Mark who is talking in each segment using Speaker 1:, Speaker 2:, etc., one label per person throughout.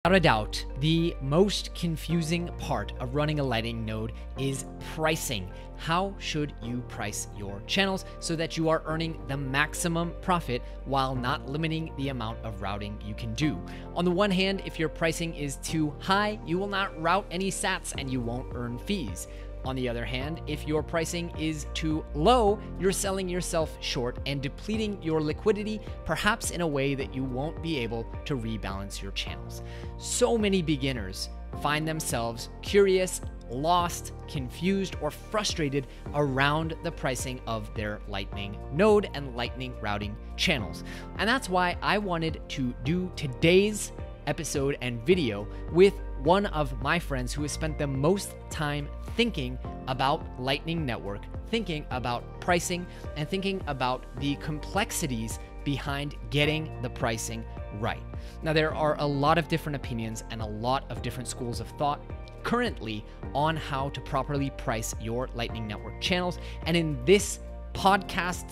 Speaker 1: Without a doubt, the most confusing part of running a Lightning node is pricing. How should you price your channels so that you are earning the maximum profit while not limiting the amount of routing you can do? On the one hand, if your pricing is too high, you will not route any sats and you won't earn fees. On the other hand, if your pricing is too low, you're selling yourself short and depleting your liquidity, perhaps in a way that you won't be able to rebalance your channels. So many beginners find themselves curious, lost, confused, or frustrated around the pricing of their Lightning node and Lightning routing channels. And that's why I wanted to do today's episode and video with one of my friends who has spent the most time thinking about Lightning Network, thinking about pricing, and thinking about the complexities behind getting the pricing right. Now, there are a lot of different opinions and a lot of different schools of thought currently on how to properly price your Lightning Network channels. And in this podcast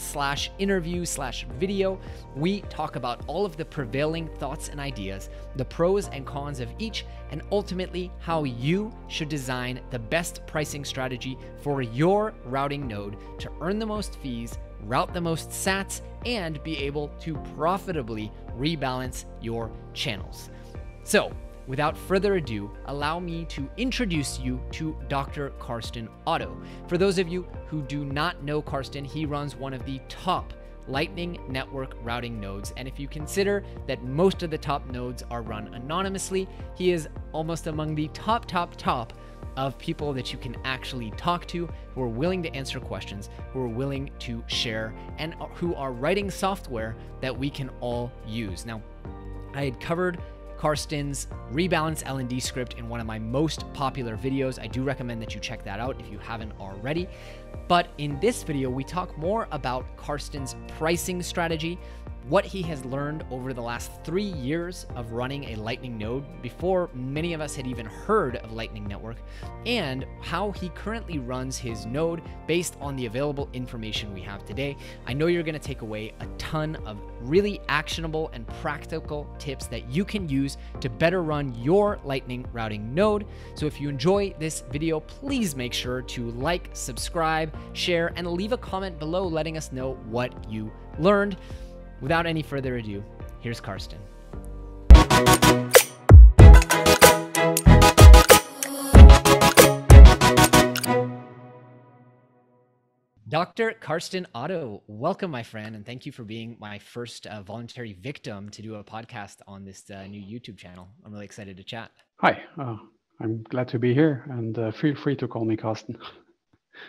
Speaker 1: / interview / video, we talk about all of the prevailing thoughts and ideas, the pros and cons of each, and ultimately how you should design the best pricing strategy for your routing node to earn the most fees, route the most sats, and be able to profitably rebalance your channels. So, without further ado, allow me to introduce you to Dr. Carsten Otto. For those of you who do not know Carsten, he runs one of the top Lightning Network routing nodes. And if you consider that most of the top nodes are run anonymously, he is almost among the top of people that you can actually talk to, who are willing to answer questions, who are willing to share, and who are writing software that we can all use. Now, I had covered Carsten's Rebalance L&D script in one of my most popular videos. I do recommend that you check that out if you haven't already. But in this video, we talk more about Carsten's pricing strategy, what he has learned over the last 3 years of running a Lightning node before many of us had even heard of Lightning Network, and how he currently runs his node based on the available information we have today. I know you're going to take away a ton of really actionable and practical tips that you can use to better run your Lightning routing node. So if you enjoy this video, please make sure to like, subscribe, share, and leave a comment below letting us know what you learned. Without any further ado, here's Carsten. Dr. Carsten Otto, welcome, my friend, and thank you for being my first voluntary victim to do a podcast on this new YouTube channel. I'm really excited to chat.
Speaker 2: Hi, I'm glad to be here, and feel free to call me Carsten.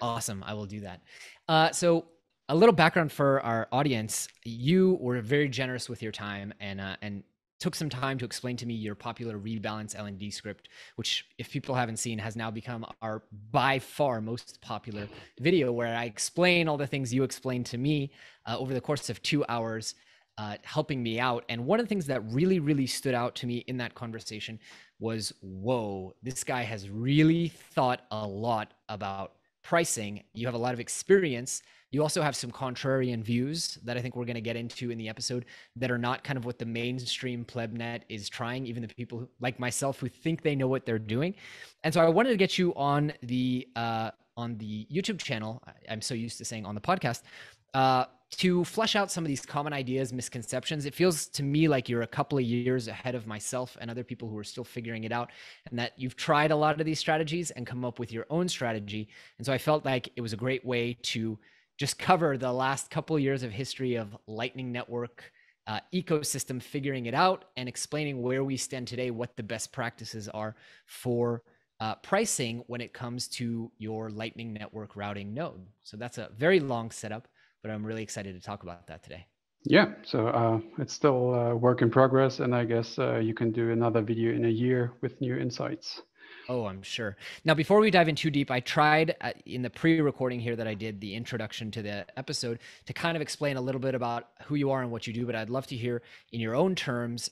Speaker 1: Awesome, I will do that. So a little background for our audience. You were very generous with your time and took some time to explain to me your popular Rebalance L&D script, which, if people haven't seen, has now become our by far most popular video, where I explain all the things you explained to me over the course of 2 hours, helping me out. And one of the things that really stood out to me in that conversation was, whoa, this guy has really thought a lot about pricing. You have a lot of experience. You also have some contrarian views that I think we're going to get into in the episode that are not kind of what the mainstream plebnet is trying, even the people like myself who think they know what they're doing. And so I wanted to get you on the YouTube channel. I'm so used to saying on the podcast, to flesh out some of these common ideas, misconceptions. It feels to me like you're a couple of years ahead of myself and other people who are still figuring it out, and that you've tried a lot of these strategies and come up with your own strategy. And so I felt like it was a great way to just cover the last couple of years of history of Lightning Network ecosystem, figuring it out and explaining where we stand today, what the best practices are for pricing when it comes to your Lightning Network routing node. So that's a very long setup, but I'm really excited to talk about that today.
Speaker 2: Yeah, so it's still a work in progress, and I guess you can do another video in a year with new insights.
Speaker 1: Oh, I'm sure. Now, before we dive in too deep, I tried in the pre-recording here that I did, the introduction to the episode, to kind of explain a little bit about who you are and what you do, but I'd love to hear in your own terms,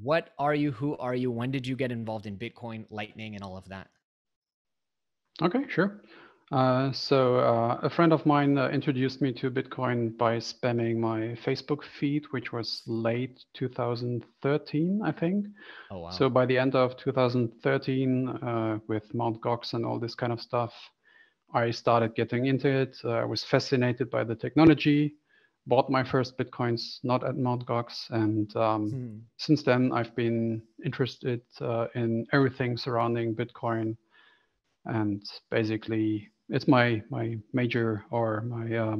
Speaker 1: what are you, who are you, when did you get involved in Bitcoin, Lightning, and all of that?
Speaker 2: Okay, sure. A friend of mine introduced me to Bitcoin by spamming my Facebook feed, which was late 2013, I think.
Speaker 1: Oh, wow.
Speaker 2: So by the end of 2013, with Mt. Gox and all this kind of stuff, I started getting into it. I was fascinated by the technology, bought my first Bitcoins not at Mt. Gox, and
Speaker 1: Hmm.
Speaker 2: since then I've been interested in everything surrounding Bitcoin, and basically it's my major, or my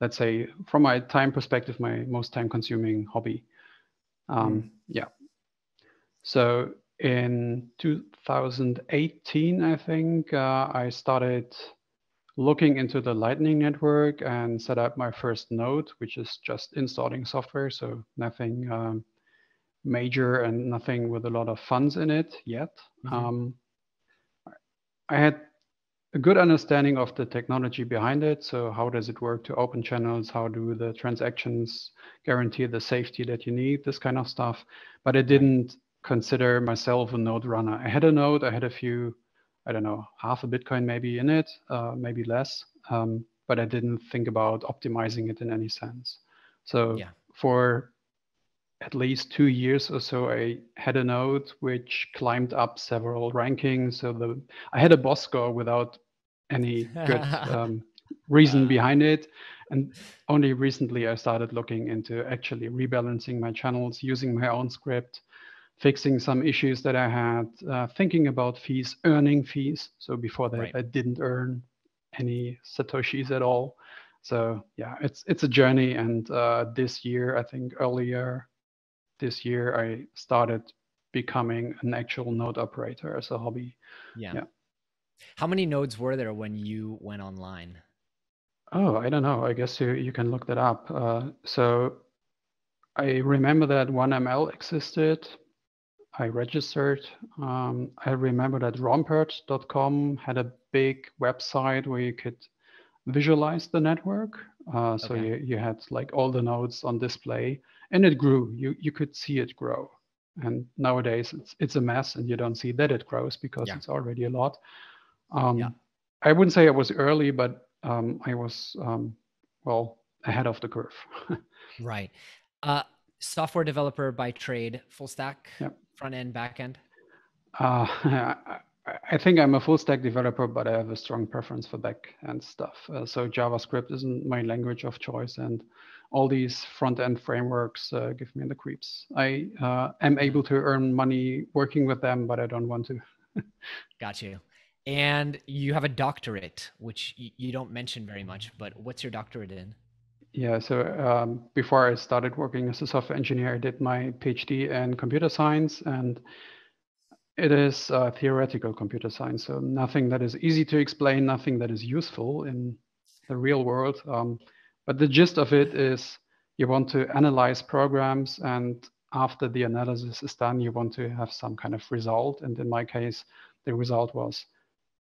Speaker 2: let's say from my time perspective, my most time consuming hobby.
Speaker 1: Hmm.
Speaker 2: Yeah. So in 2018, I think I started looking into the Lightning Network and set up my first node, which is just installing software. So nothing major and nothing with a lot of funds in it yet.
Speaker 1: Hmm.
Speaker 2: I had a good understanding of the technology behind it. So how does it work to open channels? How do the transactions guarantee the safety that you need? This kind of stuff. But I
Speaker 1: Right.
Speaker 2: didn't consider myself a node runner. I had a node. I had a few, I don't know, half a Bitcoin maybe in it, maybe less. But I didn't think about optimizing it in any sense. So
Speaker 1: Yeah.
Speaker 2: for at least 2 years or so, I had a node which climbed up several rankings. So I had a boss score without any good reason behind it. And only recently I started looking into actually rebalancing my channels, using my own script, fixing some issues that I had, thinking about fees, earning fees. So before that,
Speaker 1: Right.
Speaker 2: I didn't earn any satoshis at all. So yeah, it's a journey. And this year, I think earlier this year, I started becoming an actual node operator as a hobby.
Speaker 1: Yeah.
Speaker 2: Yeah.
Speaker 1: How many nodes were there when you went online?
Speaker 2: Oh, I don't know. I guess you can look that up. So I remember that 1ML existed. I registered. I remember that rompert.com had a big website where you could visualize the network. So
Speaker 1: Okay.
Speaker 2: you had like all the nodes on display, and it grew. You could see it grow. And nowadays it's a mess, and you don't see that it grows because
Speaker 1: Yeah.
Speaker 2: it's already a lot.
Speaker 1: Yeah.
Speaker 2: I wouldn't say I was early, but I was well ahead of the curve.
Speaker 1: Right. Uh, Software developer by trade, full stack,
Speaker 2: Yeah.
Speaker 1: front end, back end.
Speaker 2: I think I'm a full stack developer, but I have a strong preference for back end stuff. So JavaScript isn't my language of choice, and all these front end frameworks give me the creeps. I am
Speaker 1: Yeah.
Speaker 2: able to earn money working with them, but I don't want to.
Speaker 1: Got you. And you have a doctorate, which you don't mention very much, but what's your doctorate in?
Speaker 2: Yeah, so before I started working as a software engineer, I did my PhD in computer science, and it is theoretical computer science. So nothing that is easy to explain, nothing that is useful in the real world. But the gist of it is you want to analyze programs, and after the analysis is done, you want to have some kind of result. And in my case, the result was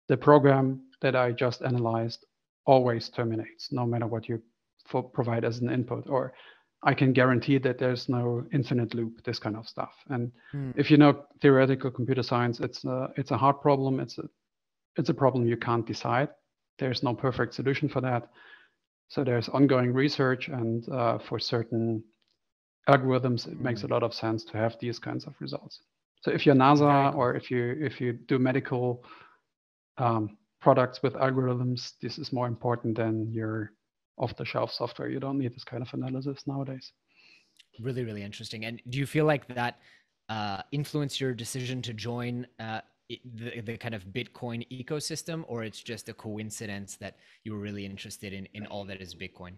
Speaker 2: the program that I just analyzed always terminates, no matter what you provide as an input. Or I can guarantee that there's no infinite loop, this kind of stuff. And
Speaker 1: Hmm.
Speaker 2: if you know theoretical computer science, it's a hard problem. It's a problem you can't decide. There's no perfect solution for that. So there's ongoing research, and for certain algorithms, it makes
Speaker 1: Hmm.
Speaker 2: a lot of sense to have these kinds of results. So if you're
Speaker 1: Very
Speaker 2: NASA,
Speaker 1: cool.
Speaker 2: or if you do medical products with algorithms, this is more important than your off-the-shelf software. You don't need this kind of analysis nowadays.
Speaker 1: Really, really interesting. And do you feel like that influenced your decision to join the kind of Bitcoin ecosystem, or it's just a coincidence that you were really interested in all that is Bitcoin?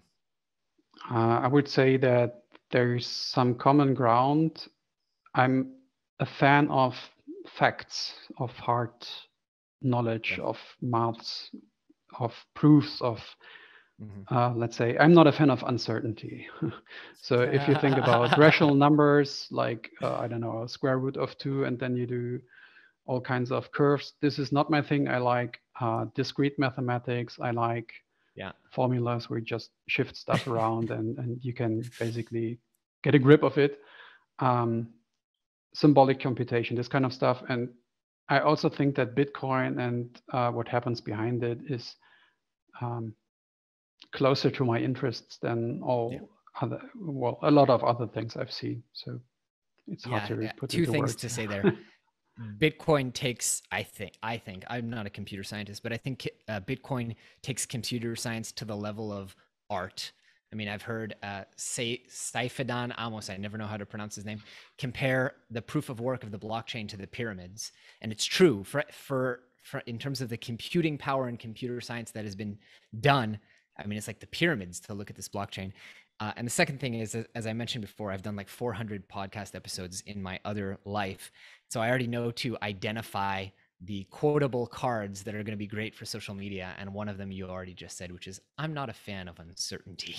Speaker 2: I would say that there's some common ground. I'm a fan of facts, of hard knowledge,
Speaker 1: Okay.
Speaker 2: of maths, of proofs, of
Speaker 1: Hmm.
Speaker 2: let's say, I'm not a fan of uncertainty. So if you think about rational numbers, like, I don't know, a square root of 2, and then you do all kinds of curves, this is not my thing. I like discrete mathematics. I like
Speaker 1: Yeah.
Speaker 2: formulas where you just shift stuff around, and you can basically get a grip of it. Um, Symbolic computation, this kind of stuff. And I also think that Bitcoin and what happens behind it is closer to my interests than a lot of other things I've seen. So it's hard to put
Speaker 1: Two
Speaker 2: into
Speaker 1: things
Speaker 2: words.
Speaker 1: to say there. Bitcoin takes, I think, I'm not a computer scientist, but I think Bitcoin takes computer science to the level of art. I mean, I've heard Saifedan Amos, I never know how to pronounce his name, compare the proof of work of the blockchain to the pyramids. And it's true for in terms of the computing power and computer science that has been done. I mean, it's like the pyramids to look at this blockchain. And the second thing is, as I mentioned before, I've done like 400 podcast episodes in my other life. So I already know to identify the quotable cards that are going to be great for social media. And one of them you already just said, which is I'm not a fan of uncertainty,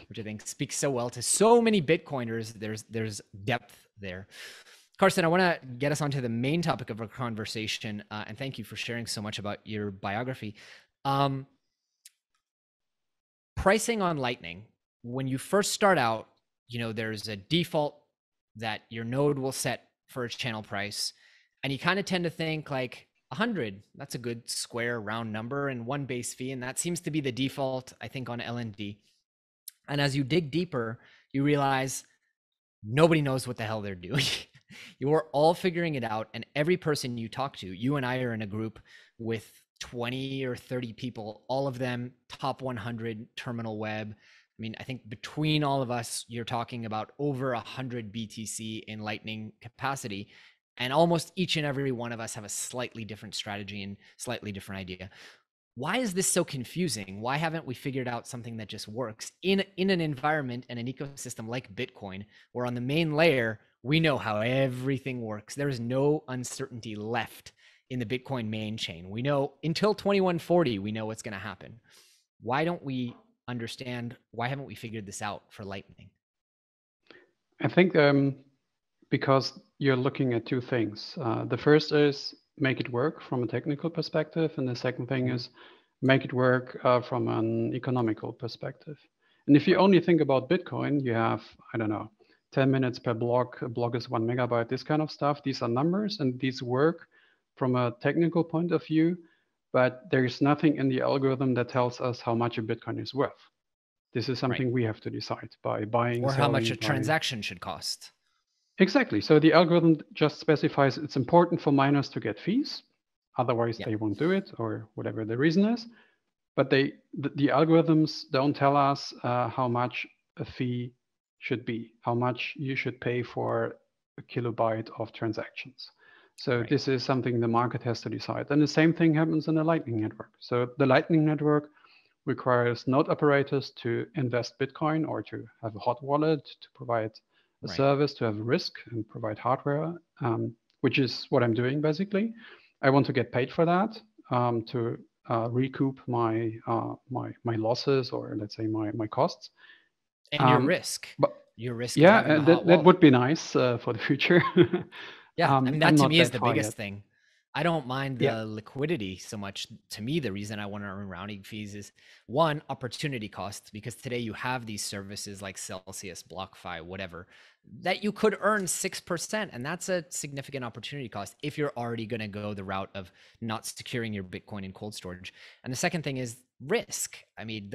Speaker 1: which I think speaks so well to so many Bitcoiners. There's depth there. Carsten, I want to get us onto the main topic of our conversation. And thank you for sharing so much about your biography. Pricing on Lightning, when you first start out, there's a default that your node will set for its channel price. And you kind of tend to think like 100, that's a good square round number, and one base fee. And that seems to be the default, I think, on LND. And as you dig deeper, you realize nobody knows what the hell they're doing. You are all figuring it out. And every person you talk to, you and I are in a group with 20 or 30 people, all of them top 100 terminal web. I mean, I think between all of us, you're talking about over 100 BTC in Lightning capacity. And almost each and every one of us have a slightly different strategy and slightly different idea. Why is this so confusing? Why haven't we figured out something that just works in an environment and an ecosystem like Bitcoin, where on the main layer, we know how everything works? There is no uncertainty left in the Bitcoin main chain. We know until 2140, we know what's going to happen. Why don't we understand? Why haven't we figured this out for Lightning?
Speaker 2: I think because you're looking at two things. The first is make it work from a technical perspective, and the second thing is make it work from an economical perspective. And if you only think about Bitcoin, you have, I don't know, 10 minutes per block. A block is 1 megabyte, this kind of stuff. These are numbers, and these work from a technical point of view, but there is nothing in the algorithm that tells us how much a Bitcoin is worth. This is something we have to decide by buying,
Speaker 1: or
Speaker 2: selling,
Speaker 1: how much a transaction should cost.
Speaker 2: Exactly. So the algorithm just specifies it's important for miners to get fees. Otherwise, they won't do it, or whatever the reason is. But the algorithms don't tell us how much a fee should be, how much you should pay for a kilobyte of transactions. So this is something the market has to decide. And the same thing happens in the Lightning Network. So the Lightning Network requires node operators to invest Bitcoin or to have a hot wallet, to provide a service, to have a risk and provide hardware, which is what I'm doing basically. I want to get paid for that to recoup my my losses, or let's say my costs.
Speaker 1: And your risk.
Speaker 2: But
Speaker 1: your risk.
Speaker 2: Yeah, that would be nice for the future.
Speaker 1: Yeah, I mean, that to me is the biggest
Speaker 2: yet.
Speaker 1: thing. I don't mind the liquidity so much. To me, the reason I want to earn rounding fees is one, opportunity costs, because today you have these services like Celsius, BlockFi, whatever, that you could earn 6%. And that's a significant opportunity cost if you're already going to go the route of not securing your Bitcoin in cold storage. And the second thing is risk. I mean,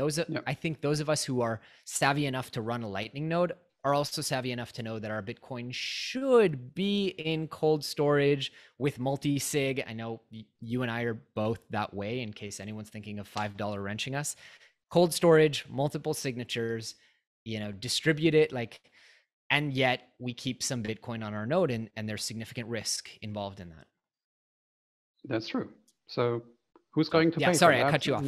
Speaker 1: I think those of us who are savvy enough to run a Lightning node are also savvy enough to know that our Bitcoin should be in cold storage with multi-sig. I know you and I are both that way, in case anyone's thinking of $5 wrenching us. Cold storage, multiple signatures, distribute it, and yet we keep some Bitcoin on our node, and there's significant risk involved in that.
Speaker 2: That's true. So who's going to pay for that?
Speaker 1: Sorry, I cut you off.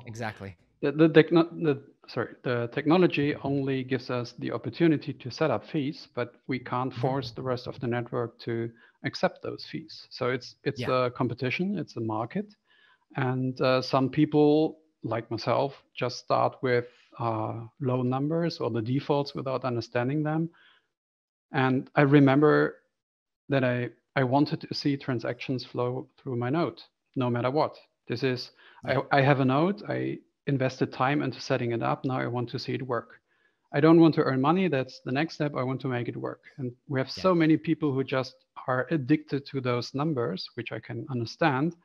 Speaker 1: Exactly.
Speaker 2: The technology only gives us the opportunity to set up fees, but we can't force the rest of the network to accept those fees. So it's a competition, it's a market, and some people like myself just start with low numbers or the defaults without understanding them. And I remember that I wanted to see transactions flow through my node, no matter what. This is, I have a node, I invested time into setting it up. Now I want to see it work. I don't want to earn money. That's the next step. I want to make it work. And we have so many people who just are addicted to those numbers, which I can understand,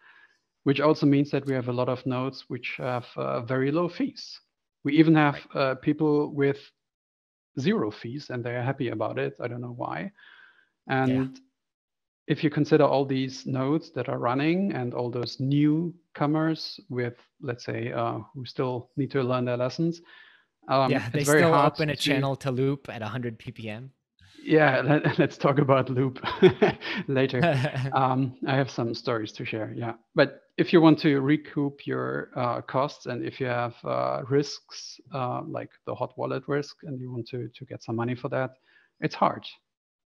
Speaker 2: which also means that we have a lot of nodes which have very low fees. We even have people with 0 fees and they're happy about it. I don't know why. And if you consider all these nodes that are running and all those newcomers with, let's say, who still need to learn their lessons,
Speaker 1: they
Speaker 2: it's very
Speaker 1: still
Speaker 2: hard
Speaker 1: open a
Speaker 2: to.
Speaker 1: channel to loop at 100 ppm.
Speaker 2: Yeah, let's talk about loop later. I have some stories to share. Yeah, but if you want to recoup your costs and if you have risks like the hot wallet risk and you want to get some money for that, it's hard.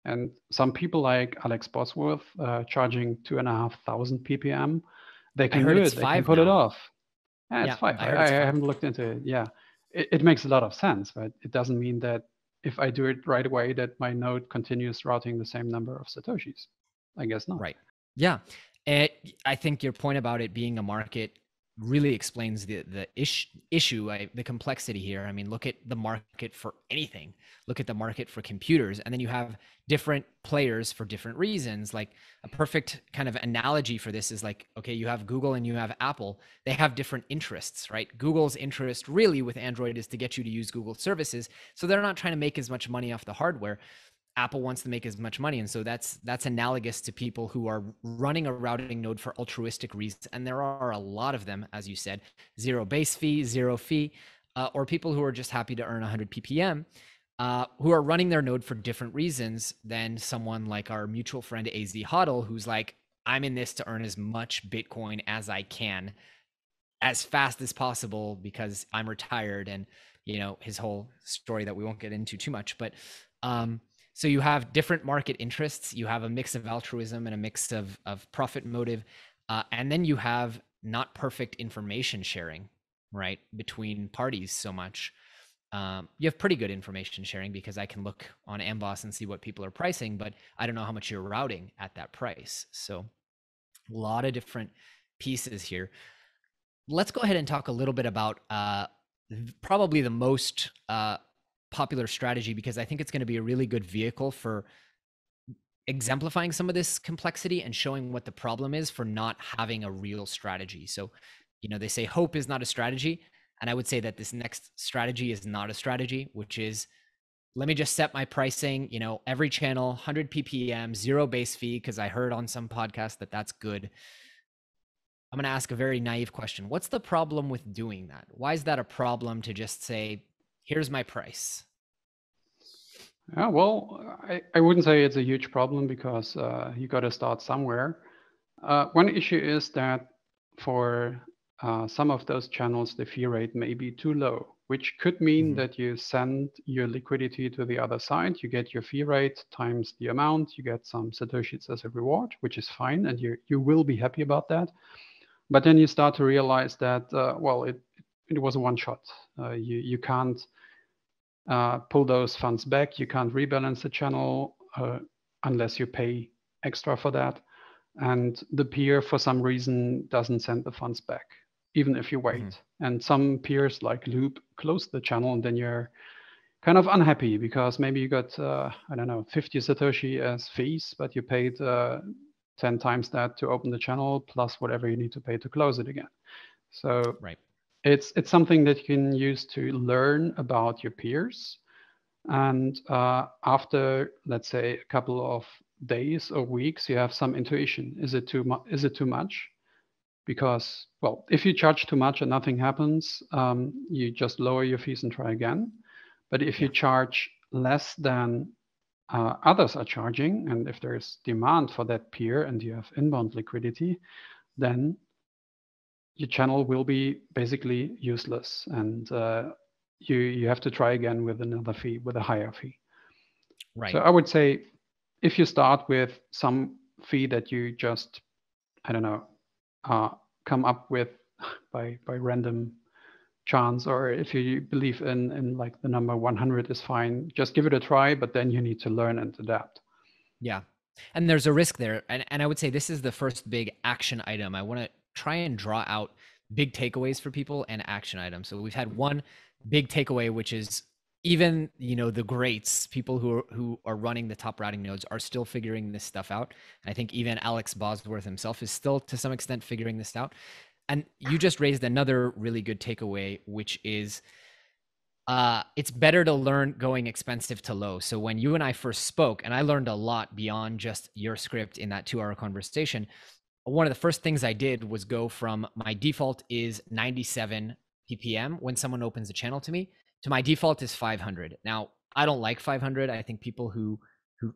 Speaker 2: And some people like Alex Bosworth charging 2,500 ppm, they can do it. They can pull it off. Yeah, it's 5. I haven't looked into it. Yeah, it makes a lot of sense, but it doesn't mean that if I do it right away, that my node continues routing the same number of Satoshis. I guess not.
Speaker 1: Right. Yeah. I think your point about it being a market really explains the issue, the complexity here. I mean, look at the market for anything. Look at the market for computers, and then you have different players for different reasons. Like a perfect kind of analogy for this is like, okay, you have Google and you have Apple. They have different interests, right? Google's interest really with Android is to get you to use Google services, so they're not trying to make as much money off the hardware. Apple wants to make as much money. And so that's analogous to people who are running a routing node for altruistic reasons. And there are a lot of them, as you said, 0 base fee, 0 fee, or people who are just happy to earn 100 ppm, who are running their node for different reasons than someone like our mutual friend AZ Hodl, who's like, I'm in this to earn as much Bitcoin as I can as fast as possible because I'm retired, and his whole story that we won't get into too much. But so you have different market interests. You have a mix of altruism and a mix of profit motive. And then you have not perfect information sharing, right, between parties so much. You have pretty good information sharing because I can look on Amboss and see what people are pricing, but I don't know how much you're routing at that price. So a lot of different pieces here. Let's go ahead and talk a little bit about probably the most popular strategy, because I think it's going to be a really good vehicle for exemplifying some of this complexity and showing what the problem is for not having a real strategy. So, they say hope is not a strategy. And I would say that this next strategy is not a strategy, which is, let me just set my pricing, every channel, 100 ppm, 0 base fee, because I heard on some podcast that that's good. I'm going to ask a very naive question. What's the problem with doing that? Why is that a problem to just say, here's my price?
Speaker 2: Yeah, well, I wouldn't say it's a huge problem because you got to start somewhere. One issue is that for some of those channels, the fee rate may be too low, which could mean that you send your liquidity to the other side. You get your fee rate times the amount. You get some Satoshis as a reward, which is fine. And you will be happy about that. But then you start to realize that, well, it was a one shot. You can't pull those funds back. You can't rebalance the channel unless you pay extra for that. And the peer, for some reason, doesn't send the funds back, even if you wait. And some peers like Loop close the channel, and then you're kind of unhappy because maybe you got, I don't know, 50 Satoshi as fees, but you paid 10 times that to open the channel, plus whatever you need to pay to close it again. So it's something that you can use to learn about your peers. And after, let's say, a couple of days or weeks, you have some intuition. Is it too much? Because, well, if you charge too much and nothing happens, you just lower your fees and try again. But if you charge less than others are charging, and if there's demand for that peer and you have inbound liquidity, then your channel will be basically useless, and you have to try again with another fee, with a higher fee. So I would say if you start with some fee that you just, I don't know, come up with by random chance, or if you believe in like the number 100 is fine, just give it a try, but then you need to learn and adapt.
Speaker 1: Yeah. And there's a risk there. And I would say this is the first big action item. I want to try and draw out big takeaways for people and action items. So we've had one big takeaway, which is even, you know, the greats, people who are running the top routing nodes are still figuring this stuff out. And I think even Alex Bosworth himself is still to some extent figuring this out. And you just raised another really good takeaway, which is it's better to learn going expensive to low. So when you and I first spoke, and I learned a lot beyond just your script in that 2-hour conversation, one of the first things I did was go from my default is 97 ppm when someone opens a channel to me, to my default is 500. Now, I don't like 500. I think people who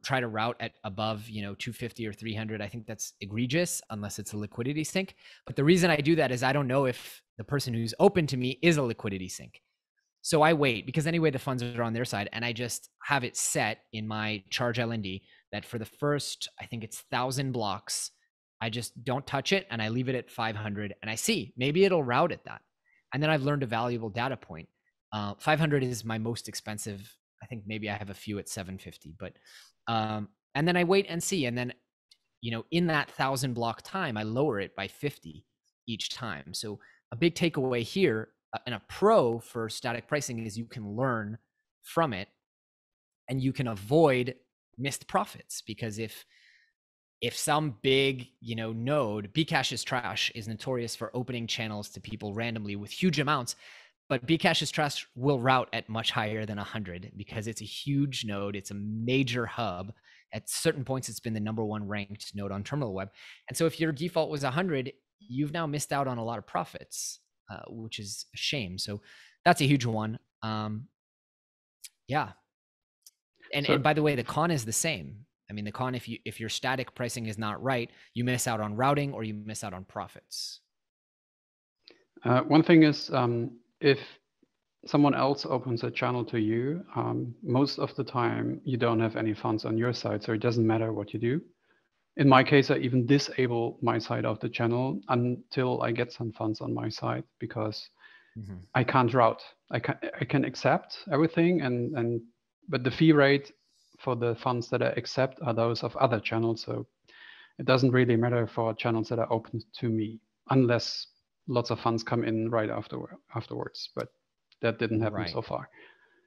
Speaker 1: try to route at above, you know, 250 or 300, I think that's egregious unless it's a liquidity sink. But the reason I do that is I don't know if the person who's open to me is a liquidity sink. So I wait, because anyway, the funds are on their side, and I just have it set in my charge LND that for the first, I think it's 1,000 blocks, I just don't touch it and I leave it at 500, and I see maybe it'll route at that. And then I've learned a valuable data point. 500 is my most expensive. I think maybe I have a few at 750, but and then I wait and see. And then, you know, in that 1,000 block time, I lower it by 50 each time. So a big takeaway here, and a pro for static pricing, is you can learn from it and you can avoid missed profits. Because if some big, you know, node, Bcash is trash, is notorious for opening channels to people randomly with huge amounts, but Bcash is trash will route at much higher than 100 because it's a huge node. It's a major hub. At certain points, it's been the #1 ranked node on Terminal Web. And so if your default was 100, you've now missed out on a lot of profits, which is a shame. So that's a huge one. Yeah. And by the way, the con is the same. I mean, the con, if your static pricing is not right, you miss out on routing or you miss out on profits.
Speaker 2: One thing is, if someone else opens a channel to you, most of the time you don't have any funds on your side, so it doesn't matter what you do. In my case, I even disable my side of the channel until I get some funds on my side, because I can't route. I can accept everything, but the fee rate for the funds that I accept are those of other channels. So it doesn't really matter for channels that are open to me, unless lots of funds come in right afterwards. But that didn't happen so far.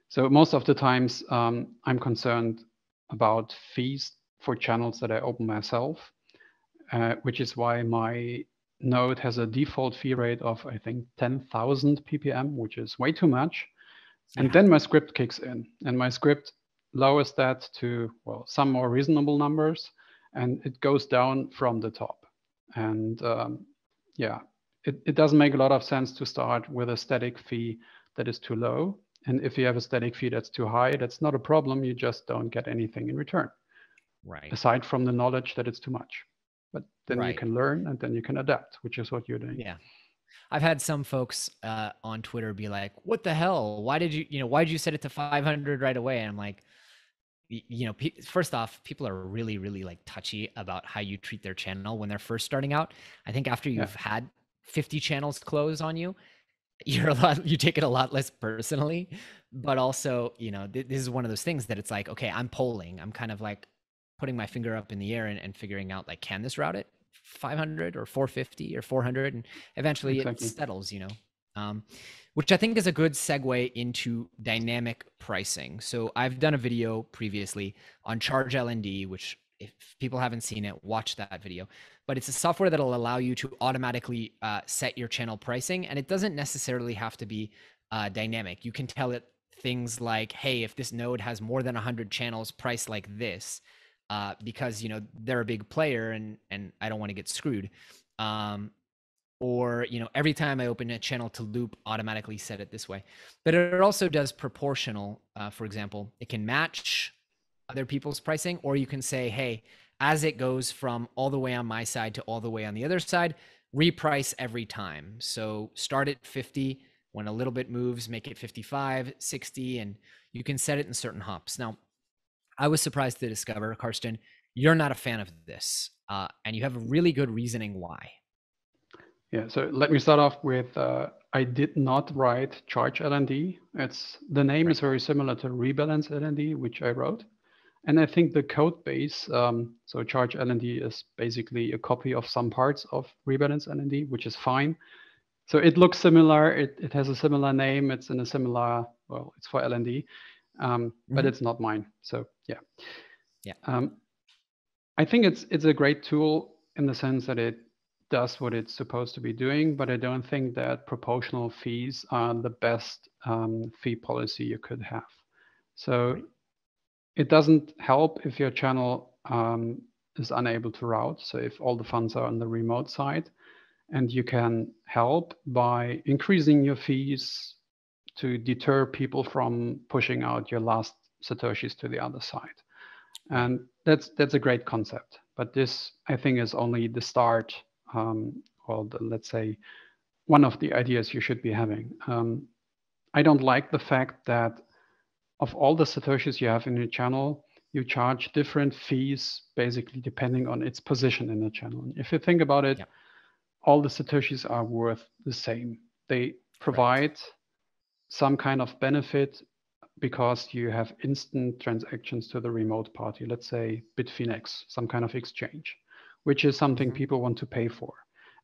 Speaker 2: So most of the times I'm concerned about fees for channels that I open myself, which is why my node has a default fee rate of, I think, 10,000 ppm, which is way too much. Yeah. And then my script kicks in, and my script lowers that to, well, some more reasonable numbers, and it goes down from the top. And yeah, it doesn't make a lot of sense to start with a static fee that is too low. And if you have a static fee that's too high, that's not a problem. You just don't get anything in return.
Speaker 1: Right.
Speaker 2: Aside from the knowledge that it's too much. But then you can learn, and then you can adapt, which is what you're doing.
Speaker 1: Yeah. I've had some folks on Twitter be like, what the hell? Why did you set it to 500 right away? And I'm like, you know, first off, people are really, really like touchy about how you treat their channel when they're first starting out. I think after you've had 50 channels close on you, you take it a lot less personally. But also, you know, this is one of those things that it's like, okay, I'm polling. I'm kind of like putting my finger up in the air and figuring out, like, can this route it 500 or 450 or 400? And eventually it settles, you know, which I think is a good segue into dynamic pricing. So I've done a video previously on Charge LND, which if people haven't seen it, watch that video. But it's a software that'll allow you to automatically set your channel pricing. And it doesn't necessarily have to be dynamic. You can tell it things like, hey, if this node has more than 100 channels, price like this. Because, you know, they're a big player and I don't want to get screwed. Or, you know, every time I open a channel to loop, automatically set it this way. But it also does proportional. For example, it can match other people's pricing, or you can say, hey, as it goes from all the way on my side to all the way on the other side, reprice every time. So start at 50, when a little bit moves, make it 55, 60, and you can set it in certain hops. Now, I was surprised to discover, Carsten, you're not a fan of this, and you have a really good reasoning why.
Speaker 2: Yeah, so let me start off with, I did not write Charge LND. The name is very similar to Rebalance LND, which I wrote. And I think the code base, so Charge LND is basically a copy of some parts of Rebalance LND, which is fine. So it looks similar. It has a similar name. It's in a similar, well, it's for LND. but it's not mine. So yeah.
Speaker 1: Yeah.
Speaker 2: I think it's a great tool in the sense that it does what it's supposed to be doing, but I don't think that proportional fees are the best fee policy you could have. So
Speaker 1: Right.
Speaker 2: it doesn't help if your channel is unable to route. So if all the funds are on the remote side, and you can help by increasing your fees to deter people from pushing out your last Satoshis to the other side.
Speaker 1: Right.
Speaker 2: And that's a great concept. But this, I think, is only the start, let's say, one of the ideas you should be having. I don't like the fact that of all the Satoshis you have in your channel, you charge different fees basically depending on its position in the channel. And if you think about it,
Speaker 1: Yep.
Speaker 2: all the Satoshis are worth the same. They provide some kind of benefit because you have instant transactions to the remote party, let's say Bitfinex, some kind of exchange, which is something people want to pay for.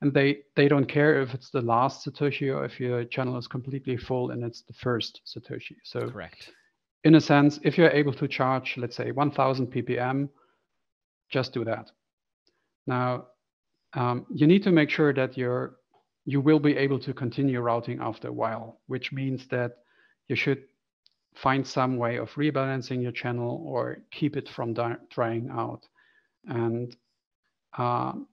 Speaker 2: And they don't care if it's the last Satoshi or if your channel is completely full and it's the first Satoshi. So
Speaker 1: Correct.
Speaker 2: in a sense, if you're able to charge, let's say 1000 ppm, just do that. Now, you need to make sure that you will be able to continue routing after a while, which means that you should find some way of rebalancing your channel or keep it from drying out. And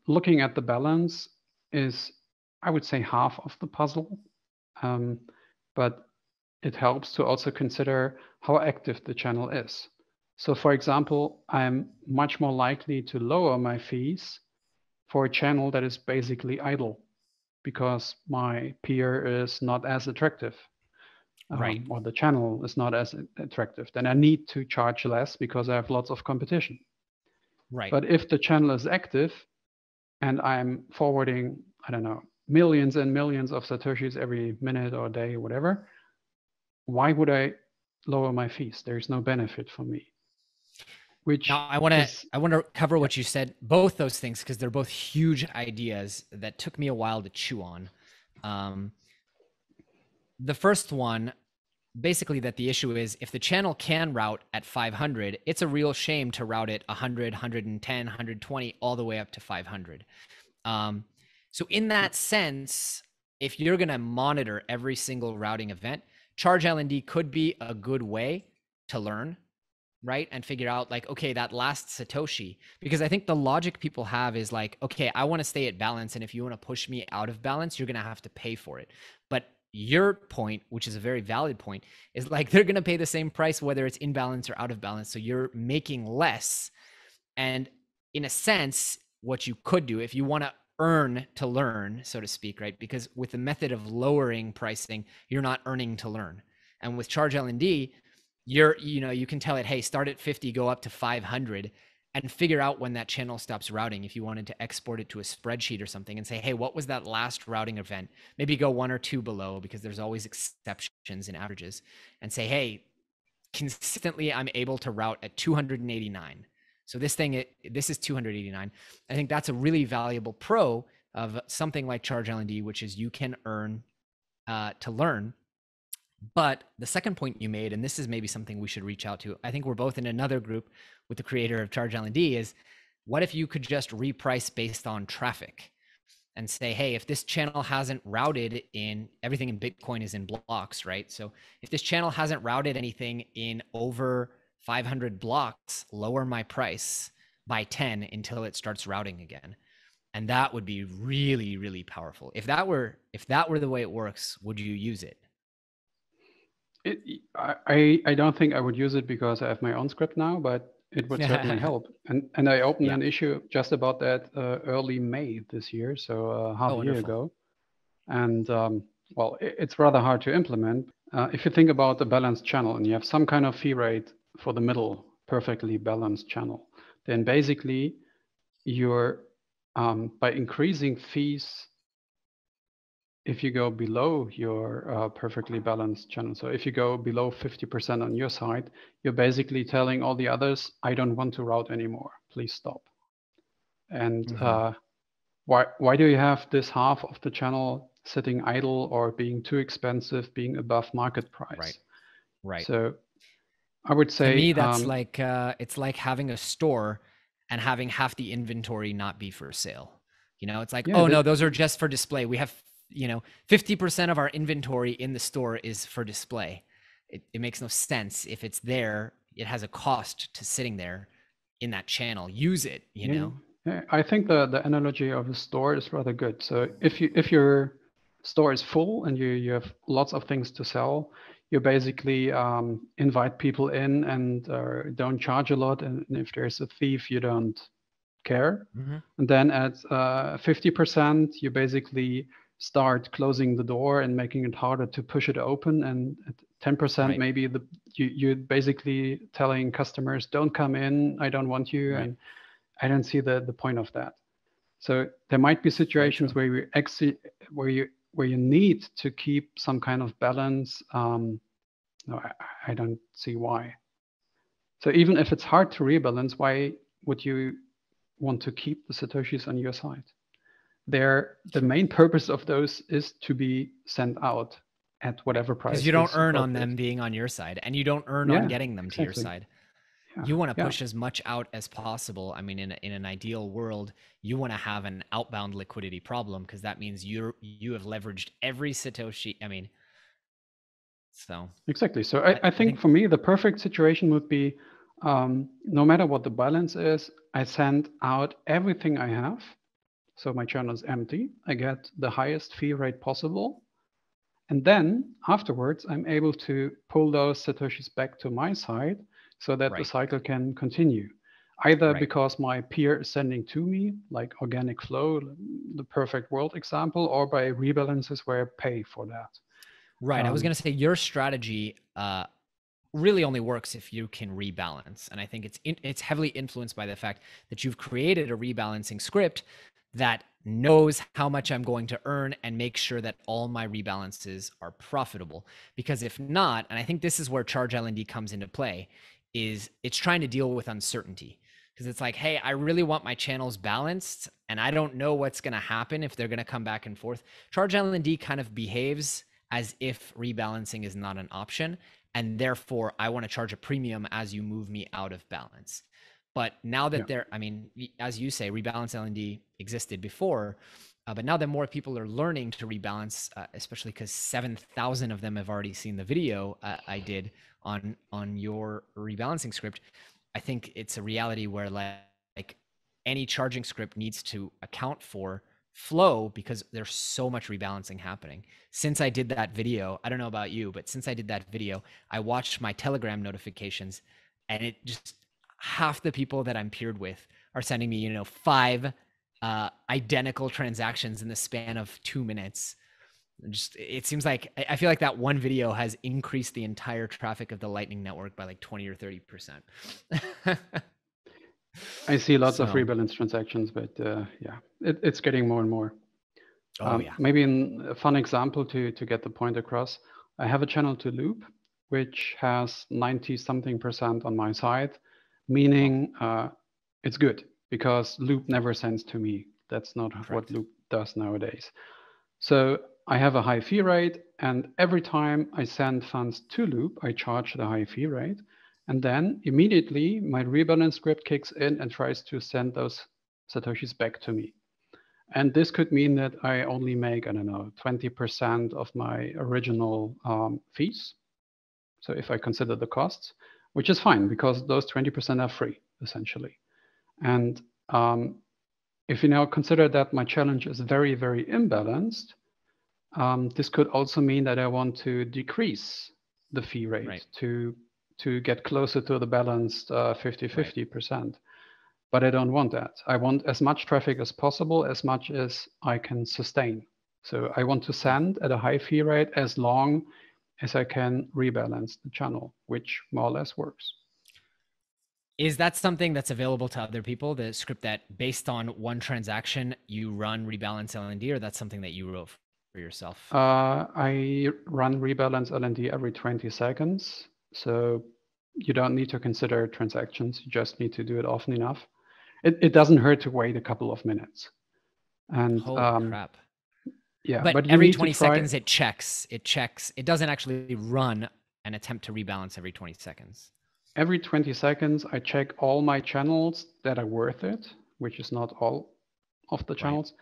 Speaker 2: looking at the balance is, I would say, half of the puzzle. But it helps to also consider how active the channel is. So for example, I'm much more likely to lower my fees for a channel that is basically idle because my peer is not as attractive,
Speaker 1: Right.
Speaker 2: or the channel is not as attractive. Then I need to charge less because I have lots of competition.
Speaker 1: Right.
Speaker 2: But if the channel is active and I'm forwarding, I don't know, millions and millions of Satoshis every minute or day or whatever, why would I lower my fees? There's no benefit for me. Which
Speaker 1: Now I want
Speaker 2: is,
Speaker 1: to cover
Speaker 2: yeah.
Speaker 1: what you said, both those things, because they're both huge ideas that took me a while to chew on. The first one, basically, that the issue is if the channel can route at 500, it's a real shame to route it 100, 110, 120, all the way up to 500. So in that sense, if you're going to monitor every single routing event, Charge LND could be a good way to learn, right? And figure out like, okay, that last Satoshi, because I think the logic people have is like, okay, I want to stay at balance. And if you want to push me out of balance, you're going to have to pay for it. But your point, which is a very valid point, is like, they're going to pay the same price, whether it's in balance or out of balance. So you're making less. And in a sense, what you could do if you want to earn to learn, so to speak, right? Because with the method of lowering pricing, you're not earning to learn. And with Charge LND, you can tell it, hey, start at 50, go up to 500, and figure out when that channel stops routing. If you wanted to export it to a spreadsheet or something and say, hey, what was that last routing event? Maybe go one or two below, because there's always exceptions in averages, and say, hey, consistently I'm able to route at 289. So this is 289. I think that's a really valuable pro of something like Charge LND, which is you can earn to learn. But the second point you made, and this is maybe something we should reach out to, I think we're both in another group with the creator of Charge LND, is what if you could just reprice based on traffic and say, hey, if this channel hasn't routed in, everything in Bitcoin is in blocks, right? So if this channel hasn't routed anything in over 500 blocks, lower my price by 10 until it starts routing again. And that would be really, really powerful. If that were the way it works, would you use it?
Speaker 2: I don't think I would use it because I have my own script now, but it would certainly help. And I opened an issue just about that early May this year, so half a year ago. And well, it's rather hard to implement. If you think about a balanced channel and you have some kind of fee rate for the middle, perfectly balanced channel, then basically you're by increasing fees, if you go below your perfectly balanced channel, so if you go below 50% on your side, you're basically telling all the others, I don't want to route anymore, please stop. And why do you have this half of the channel sitting idle or being too expensive, being above market price?
Speaker 1: Right.
Speaker 2: So I would
Speaker 1: To
Speaker 2: say,
Speaker 1: me, that's like it's like having a store and having half the inventory not be for sale. You know, it's like,
Speaker 2: yeah,
Speaker 1: oh no, those are just for display. We have, 50% of our inventory in the store is for display. It makes no sense. If it's there, it has a cost to sitting there in that channel. Use it, you
Speaker 2: yeah,
Speaker 1: know?
Speaker 2: yeah. I think the analogy of a store is rather good. So if your store is full and you have lots of things to sell, you basically invite people in and don't charge a lot. And if there's a thief, you don't care.
Speaker 1: Mm-hmm.
Speaker 2: And then at 50%, you basically start closing the door and making it harder to push it open. And at 10%,
Speaker 1: Right.
Speaker 2: maybe you're basically telling customers, don't come in, I don't want you.
Speaker 1: Right.
Speaker 2: And I don't see the point of that. So there might be
Speaker 1: Very true.
Speaker 2: situations where you actually where you need to keep some kind of balance. No, I don't see why. So even if it's hard to rebalance, why would you want to keep the satoshis on your side? The
Speaker 1: True.
Speaker 2: main purpose of those is to be sent out at
Speaker 1: Right.
Speaker 2: whatever
Speaker 1: Because
Speaker 2: price
Speaker 1: you don't
Speaker 2: is
Speaker 1: earn on
Speaker 2: appropriate.
Speaker 1: them being on your side, and you don't earn on
Speaker 2: Yeah,
Speaker 1: getting them to your
Speaker 2: exactly.
Speaker 1: side.
Speaker 2: Yeah,
Speaker 1: You want to
Speaker 2: yeah,
Speaker 1: push as much out as possible. I mean, in an ideal world, you want to have an outbound liquidity problem because that means you have leveraged every satoshi. I mean, so
Speaker 2: exactly. So
Speaker 1: I,
Speaker 2: I
Speaker 1: I
Speaker 2: think
Speaker 1: think
Speaker 2: for me, the perfect situation would be no matter what the balance is, I send out everything I have. So my channel is empty. I get the highest fee rate possible. And then afterwards, I'm able to pull those Satoshis back to my side so that the
Speaker 1: right,
Speaker 2: cycle can continue. Either
Speaker 1: right,
Speaker 2: because my peer is sending to me, like organic flow, the perfect world example, or by rebalances where I pay for that.
Speaker 1: right. I was
Speaker 2: Um,
Speaker 1: gonna say your strategy really only works if you can rebalance, and I think it's heavily influenced by the fact that you've created a rebalancing script that knows how much I'm going to earn and make sure that all my rebalances are profitable. Because if not, and I think this is where Charge LND comes into play, is it's trying to deal with uncertainty. Because it's like, hey, I really want my channels balanced and I don't know what's going to happen if they're going to come back and forth. Charge LND kind of behaves as if rebalancing is not an option. And therefore, I want to charge a premium as you move me out of balance. But now
Speaker 2: yeah,
Speaker 1: that I mean, as you say, rebalance LND existed before, but now that more people are learning to rebalance, especially because 7,000 of them have already seen the video I did on your rebalancing script, I think it's a reality where like any charging script needs to account for flow because there's so much rebalancing happening. Since I did that video, I don't know about you, but since I did that video, I watched my Telegram notifications and it just half the people that I'm peered with are sending me, 5 identical transactions in the span of 2 minutes. Just it seems like I feel like that one video has increased the entire traffic of the Lightning Network by like 20 or 30%.
Speaker 2: I see lots of
Speaker 1: So,
Speaker 2: rebalance transactions, but yeah, it's getting more and more.
Speaker 1: oh yeah.
Speaker 2: Maybe a fun example to get the point across. I have a channel to loop, which has 90 something percent on my side,
Speaker 1: Well,
Speaker 2: meaning it's good because loop never sends to me. That's not what
Speaker 1: correct.
Speaker 2: loop does nowadays. So I have a high fee rate, and every time I send funds to loop, I charge the high fee rate. And then immediately my rebalance script kicks in and tries to send those Satoshis back to me. And this could mean that I only make, I don't know, 20% of my original fees. So if I consider the costs, which is fine because those 20% are free, essentially. And if you now consider that my challenge is very, very imbalanced, this could also mean that I want to decrease the fee rate
Speaker 1: Right.
Speaker 2: to get closer to the balanced
Speaker 1: Right.
Speaker 2: 50-50%. But I don't want that. I want as much traffic as possible, as much as I can sustain. So I want to
Speaker 1: Yeah.
Speaker 2: send at a high fee rate as long as I can rebalance the channel, which more or less works.
Speaker 1: Is that something that's available to other people? The script that based on one transaction you run rebalance LND, or that's something that you wrote for yourself?
Speaker 2: I run rebalance LND every 20 seconds. So you don't need to consider transactions. You just need to do it often enough. It doesn't hurt to wait a couple of minutes. And
Speaker 1: Holy crap.
Speaker 2: yeah,
Speaker 1: But
Speaker 2: but you
Speaker 1: every
Speaker 2: need to
Speaker 1: 20
Speaker 2: try.
Speaker 1: seconds it checks. It checks. It doesn't actually run an attempt to rebalance every 20 seconds.
Speaker 2: every 20 seconds, I check all my channels that are worth it, which is not all of the
Speaker 1: Right.
Speaker 2: channels.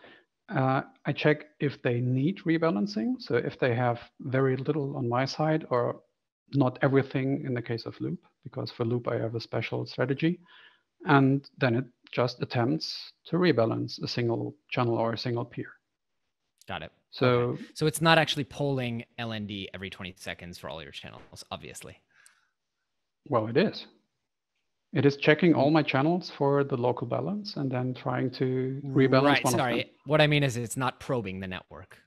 Speaker 2: I check if they need rebalancing. So if they have very little on my side or not everything in the case of Loop, because for Loop I have a special strategy. And then it just attempts to rebalance a single channel or a single peer.
Speaker 1: Got it.
Speaker 2: So,
Speaker 1: okay. So it's not actually polling LND every 20 seconds for all your channels, obviously.
Speaker 2: well, it is. It is checking all my channels for the local balance and then trying to rebalance
Speaker 1: Right.
Speaker 2: one of them.
Speaker 1: Sorry. What I mean is it's not probing the network.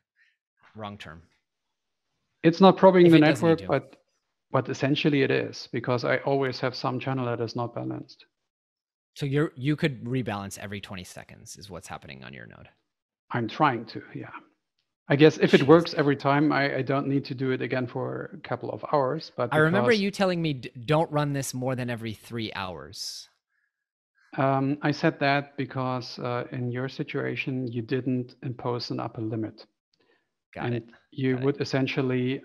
Speaker 1: Wrong term.
Speaker 2: It's not probing
Speaker 1: If
Speaker 2: the
Speaker 1: it doesn't need
Speaker 2: network,
Speaker 1: to.
Speaker 2: but essentially it is, because I always have some channel that is not balanced.
Speaker 1: So you could rebalance every 20 seconds is what's happening on your node.
Speaker 2: I'm trying to, yeah. I guess if it
Speaker 1: Jeez.
Speaker 2: works every time, I don't need to do it again for a couple of hours. But
Speaker 1: I remember you telling me don't run this more than every 3 hours.
Speaker 2: I said that because in your situation, you didn't impose an upper limit.
Speaker 1: Got
Speaker 2: And
Speaker 1: it.
Speaker 2: you
Speaker 1: Got
Speaker 2: would
Speaker 1: it.
Speaker 2: essentially,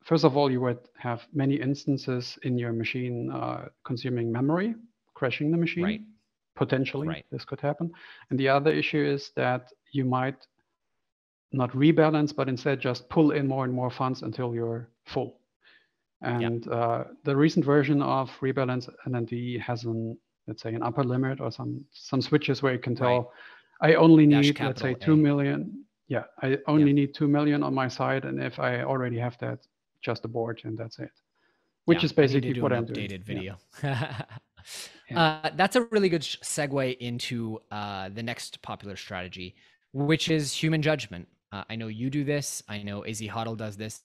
Speaker 2: first of all, you would have many instances in your machine consuming memory, crashing the machine.
Speaker 1: Right.
Speaker 2: Potentially,
Speaker 1: Right.
Speaker 2: this could happen. And the other issue is that you might not rebalance, but instead just pull in more and more funds until you're full. And the recent version of Rebalance NND has an, let's say, an upper limit or some switches where you can tell, I only need, let's say, 2 million. Yeah, I only need 2 million on my side, and if I already have that, just abort, and that's it. Which is basically what I'm doing.
Speaker 1: Updated video. That's a really good segue into the next popular strategy, which is human judgment. I know you do this. I know AZ Hodl does this.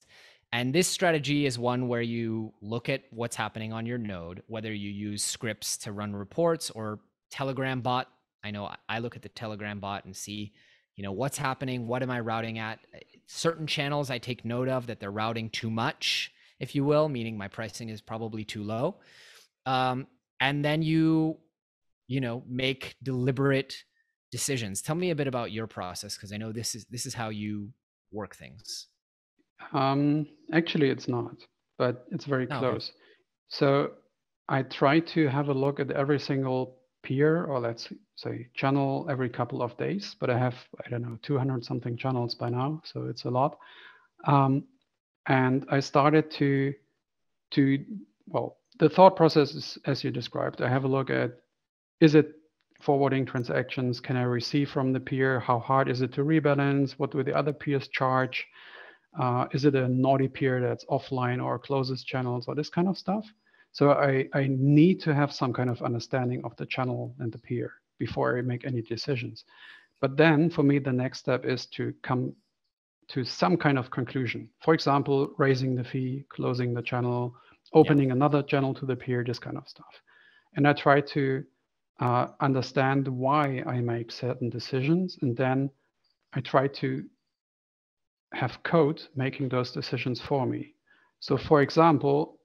Speaker 1: And this strategy is one where you look at what's happening on your node, whether you use scripts to run reports or Telegram bot. I know I look at the Telegram bot and see, what's happening, what am I routing at? Certain channels I take note of that they're routing too much, if you will, meaning my pricing is probably too low. And then you make deliberate decisions. Tell me a bit about your process, because I know this is how you work things.
Speaker 2: Actually, it's not, but it's very close.
Speaker 1: Okay.
Speaker 2: So I try to have a look at every single peer, or let's say channel, every couple of days. But I have, I don't know, 200 something channels by now, so it's a lot. And I started to well, the thought process is as you described. I have a look at, is it forwarding transactions? Can I receive from the peer? How hard is it to rebalance? What do the other peers charge? Is it a naughty peer that's offline or closes channels or this kind of stuff? So I need to have some kind of understanding of the channel and the peer before I make any decisions. But then for me, the next step is to come to some kind of conclusion. For example, raising the fee, closing the channel, opening another channel to the peer, this kind of stuff. And I try to understand why I make certain decisions, and then I try to have code making those decisions for me. So for example,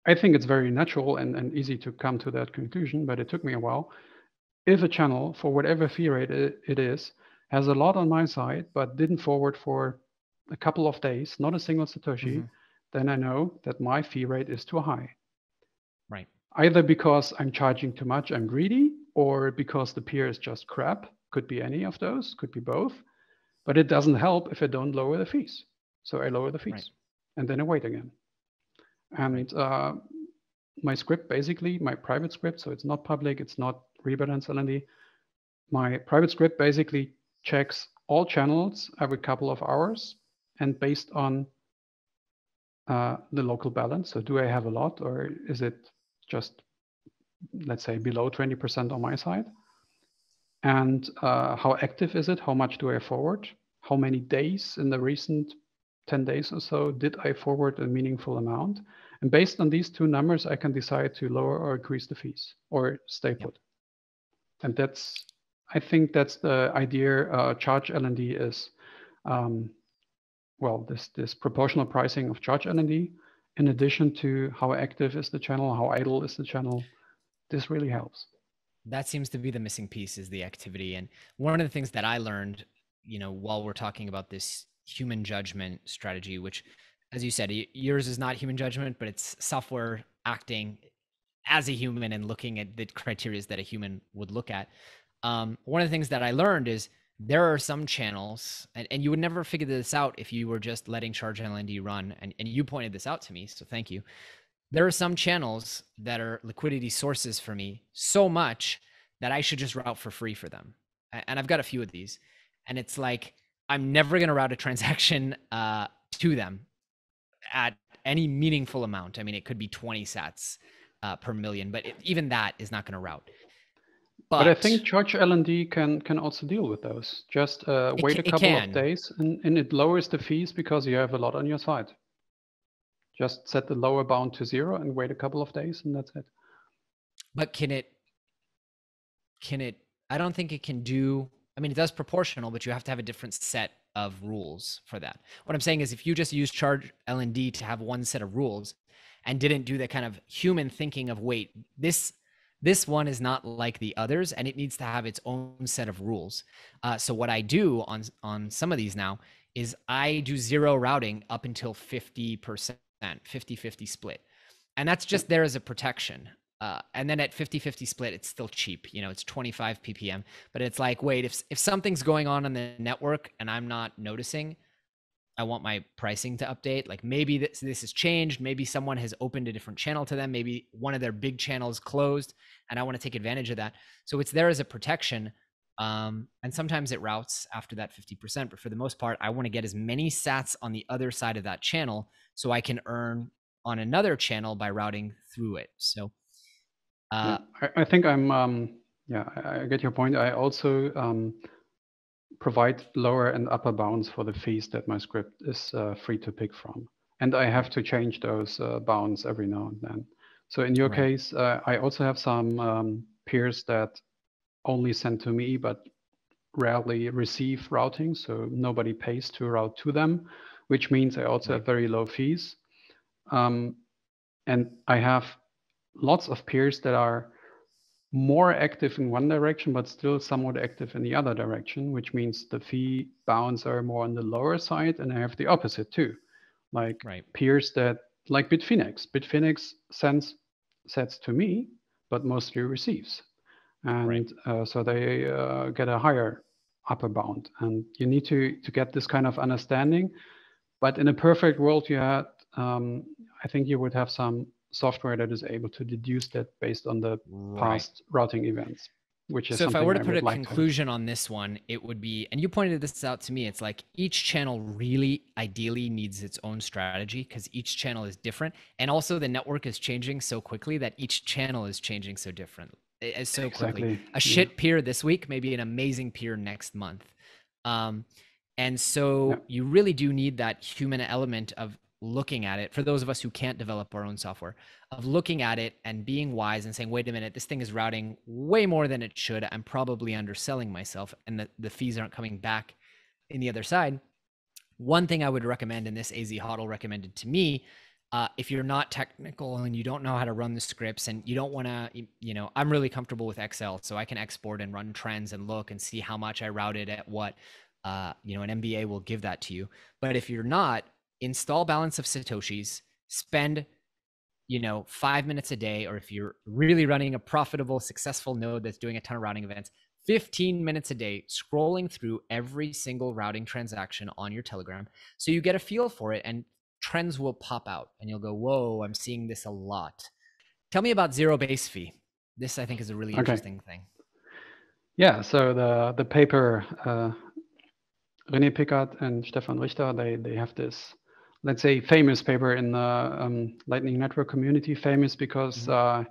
Speaker 2: I think it's very natural and easy to come to that conclusion, but it took me a while. If a channel, for whatever fee rate it is, has a lot on my side, but didn't forward for a couple of days, not a single Satoshi, then I know that my fee rate is too high.
Speaker 1: Right.
Speaker 2: Either because I'm charging too much, I'm greedy, or because the peer is just crap. Could be any of those, could be both. But it doesn't help if I don't lower the fees. So I lower the fees, and then I wait again. And my script, basically, my private script, so it's not public, it's not rebalance LND. My private script basically checks all channels every couple of hours, and based on the local balance. So do I have a lot, or is it just, let's say, below 20% on my side? And how active is it? How much do I forward? How many days in the recent 10 days or so did I forward a meaningful amount? And based on these two numbers, I can decide to lower or increase the fees or stay put. And that's, I think that's the idea. Charge LND is, well, this proportional pricing of charge LND, in addition to how active is the channel, how idle is the channel. This really helps.
Speaker 1: That seems to be the missing piece, is the activity. And one of the things that I learned, while we're talking about this human judgment strategy, which as you said, yours is not human judgment, but it's software acting as a human and looking at the criteria that a human would look at. One of the things that I learned is there are some channels, and you would never figure this out if you were just letting Charge LND run, and you pointed this out to me, so thank you. There are some channels that are liquidity sources for me so much that I should just route for free for them. And I've got a few of these. And it's like, I'm never going to route a transaction to them at any meaningful amount. I mean, it could be 20 sats per million, but even that is not going to route.
Speaker 2: But I think Charge LND can also deal with those. Just wait a couple of days and it lowers the fees because you have a lot on your side. Just set the lower bound to 0 and wait a couple of days and that's it.
Speaker 1: But can it, I don't think it can do, I mean, it does proportional, but you have to have a different set of rules for that. What I'm saying is if you just use Charge LND to have one set of rules and didn't do that kind of human thinking of, wait, this one is not like the others and it needs to have its own set of rules. So what I do on some of these now is I do 0 routing up until 50%, 50-50 split. And that's just there as a protection. And then at 50-50 split, it's still cheap. You know, it's 25 ppm, but it's like, wait, if something's going on the network and I'm not noticing, I want my pricing to update. Like maybe this has changed. Maybe someone has opened a different channel to them. Maybe one of their big channels closed and I want to take advantage of that. So it's there as a protection. And sometimes it routes after that 50%, but for the most part, I want to get as many sats on the other side of that channel so I can earn on another channel by routing through it. So
Speaker 2: yeah, I think I'm, yeah, I get your point. I also provide lower and upper bounds for the fees that my script is free to pick from. And I have to change those bounds every now and then. So in your case, I also have some peers that only send to me, but rarely receive routing. So nobody pays to route to them, which means I also have very low fees. And I have lots of peers that are more active in one direction, but still somewhat active in the other direction, which means the fee bounds are more on the lower side. And I have the opposite too, like peers that like Bitfinex. Bitfinex sends sets to me, but mostly receives. And so they get a higher upper bound. And you need to get this kind of understanding. But in a perfect world, you had, I think you would have some software that is able to deduce that based on the past routing events, which is
Speaker 1: so
Speaker 2: something
Speaker 1: if I were to
Speaker 2: I
Speaker 1: put
Speaker 2: would
Speaker 1: a
Speaker 2: like
Speaker 1: conclusion on this one, it would be, and you pointed this out to me, it's like each channel really ideally needs its own strategy because each channel is different. And also the network is changing so quickly that each channel is changing so different. So quickly. A shit peer this week, maybe an amazing peer next month. And so you really do need that human element of looking at it, for those of us who can't develop our own software, of looking at it and being wise and saying, wait a minute, this thing is routing way more than it should. I'm probably underselling myself and the fees aren't coming back in the other side. One thing I would recommend, and this AZ Hodl recommended to me, if you're not technical and you don't know how to run the scripts and you don't want to, you know, I'm really comfortable with Excel, so I can export and run trends and look and see how much I routed at what, you know, an MBA will give that to you. But if you're not, install Balance of Satoshis, spend, you know, 5 minutes a day, or if you're really running a profitable, successful node that's doing a ton of routing events, 15 minutes a day scrolling through every single routing transaction on your Telegram. So you get a feel for it and trends will pop out and you'll go, whoa, I'm seeing this a lot. Tell me about zero base fee. This I think is a really interesting thing.
Speaker 2: Yeah, so the paper, René Pickard and Stefan Richter, they have this, let's say, famous paper in the Lightning Network community, famous because the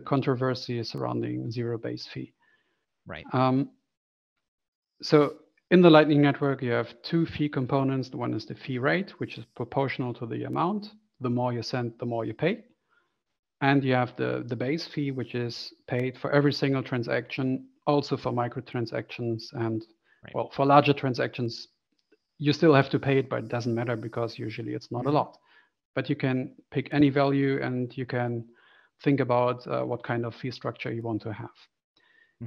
Speaker 2: controversy surrounding zero base fee. So in the Lightning Network, you have two fee components. The one is the fee rate, which is proportional to the amount. The more you send, the more you pay. And you have the base fee, which is paid for every single transaction, also for microtransactions. And well, for larger transactions, you still have to pay it, but it doesn't matter because usually it's not a lot. But you can pick any value and you can think about what kind of fee structure you want to have.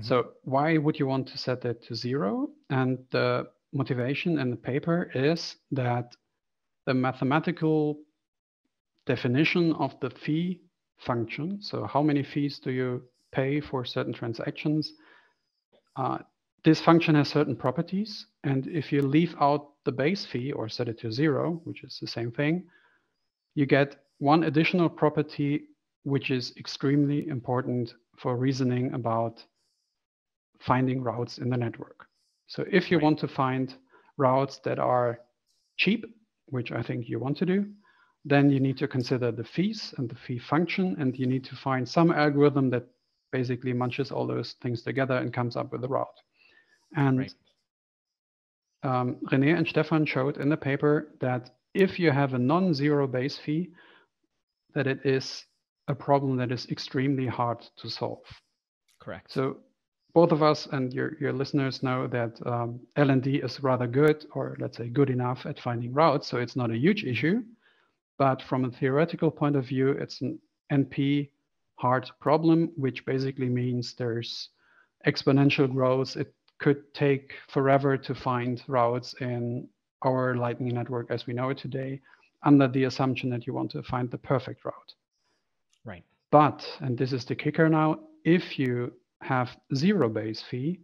Speaker 2: So why would you want to set it to 0? And the motivation in the paper is that the mathematical definition of the fee function, so how many fees do you pay for certain transactions, this function has certain properties. And if you leave out the base fee or set it to 0, which is the same thing, you get one additional property, which is extremely important for reasoning about finding routes in the network. So if you want to find routes that are cheap, which I think you want to do, then you need to consider the fees and the fee function, and you need to find some algorithm that basically munches all those things together and comes up with a route. And René and Stefan showed in the paper that if you have a non-zero base fee, that it is a problem that is extremely hard to solve.
Speaker 1: Correct.
Speaker 2: So both of us and your listeners know that L&D is rather good, or let's say good enough at finding routes, so it's not a huge issue. But from a theoretical point of view, it's an NP hard problem, which basically means there's exponential growth. It could take forever to find routes in our Lightning Network as we know it today, under the assumption that you want to find the perfect route.
Speaker 1: Right.
Speaker 2: But, and this is the kicker now, if you have zero base fee,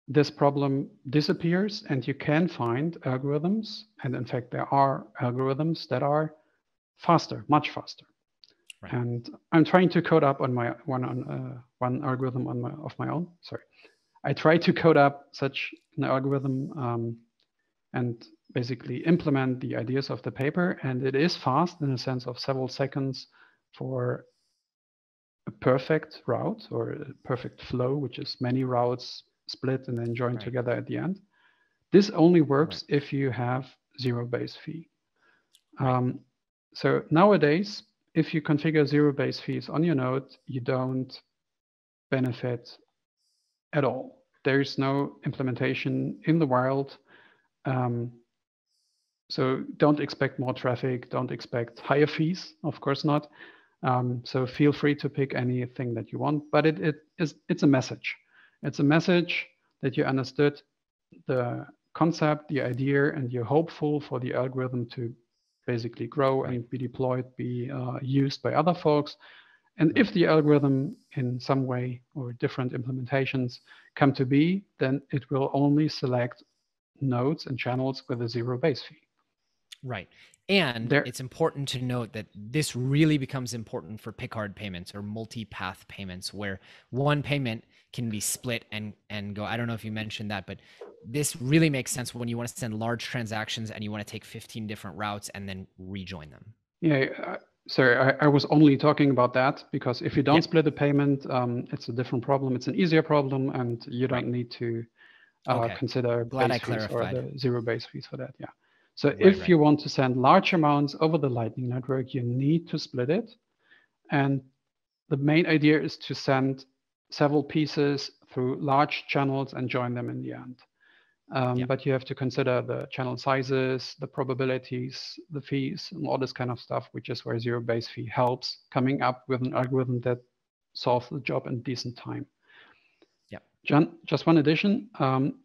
Speaker 2: this problem disappears and you can find algorithms. And in fact, there are algorithms that are faster, much faster. Right. And I'm trying to code up on my one algorithm of my own. Sorry, I try to code up such an algorithm and basically implement the ideas of the paper. And it is fast in the sense of several seconds for a perfect route or a perfect flow, which is many routes split and then joined together at the end. This only works if you have zero base fee. So nowadays, if you configure zero base fees on your node, you don't benefit at all. There is no implementation in the wild. So don't expect more traffic, don't expect higher fees, of course not. So feel free to pick anything that you want, but it's a message. It's a message that you understood the concept, the idea, and you're hopeful for the algorithm to basically grow and be deployed, be used by other folks. And if the algorithm in some way or different implementations come to be, then it will only select nodes and channels with a zero base fee.
Speaker 1: Right. And it's important to note that this really becomes important for pick-hard payments or multi-path payments, where one payment can be split and go. I don't know if you mentioned that, but this really makes sense when you want to send large transactions and you want to take 15 different routes and then rejoin them.
Speaker 2: Yeah, sorry, I was only talking about that because if you don't split the payment, it's a different problem. It's an easier problem, and you don't need to consider base fees or the zero base fees for that. Yeah. So if you want to send large amounts over the Lightning Network, you need to split it. And the main idea is to send several pieces through large channels and join them in the end. But you have to consider the channel sizes, the probabilities, the fees, and all this kind of stuff, which is where zero base fee helps coming up with an algorithm that solves the job in decent time. John, just one addition.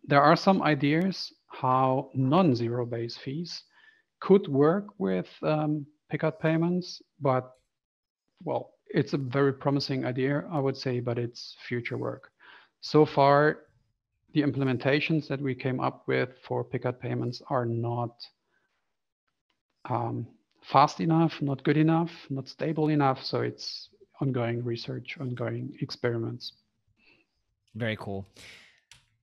Speaker 2: There are some ideas how non-zero base fees could work with pick-out payments, but well, it's a very promising idea, I would say, but it's future work. So far, the implementations that we came up with for pick-out payments are not fast enough, not good enough, not stable enough. So it's ongoing research, ongoing experiments.
Speaker 1: Very cool.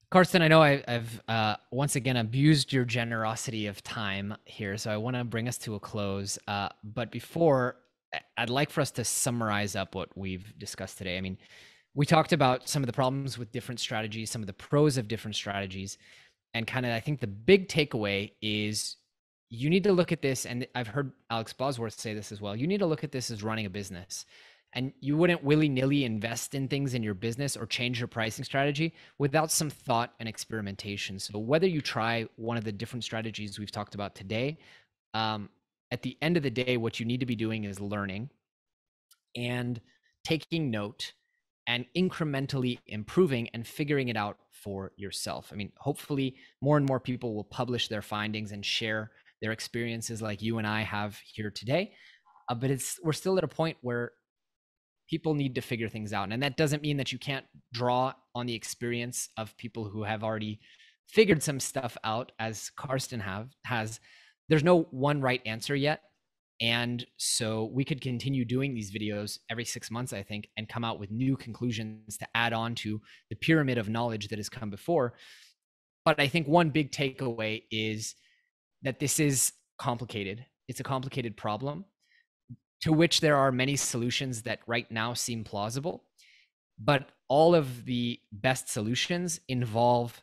Speaker 1: Carsten, I know I've once again abused your generosity of time here, so I want to bring us to a close. But before, I'd like for us to summarize up what we've discussed today. I mean, we talked about some of the problems with different strategies, some of the pros of different strategies, and kind of I think the big takeaway is you need to look at this, and I've heard Alex Bosworth say this as well, you need to look at this as running a business. And you wouldn't willy-nilly invest in things in your business or change your pricing strategy without some thought and experimentation. So whether you try one of the different strategies we've talked about today, at the end of the day, what you need to be doing is learning and taking note and incrementally improving and figuring it out for yourself. I mean, hopefully more and more people will publish their findings and share their experiences like you and I have here today. But we're still at a point where people need to figure things out. And that doesn't mean that you can't draw on the experience of people who have already figured some stuff out, as Carsten has. There's no one right answer yet. And so we could continue doing these videos every 6 months, I think, and come out with new conclusions to add on to the pyramid of knowledge that has come before. But I think one big takeaway is that this is complicated. It's a complicated problem to which there are many solutions that right now seem plausible. But all of the best solutions involve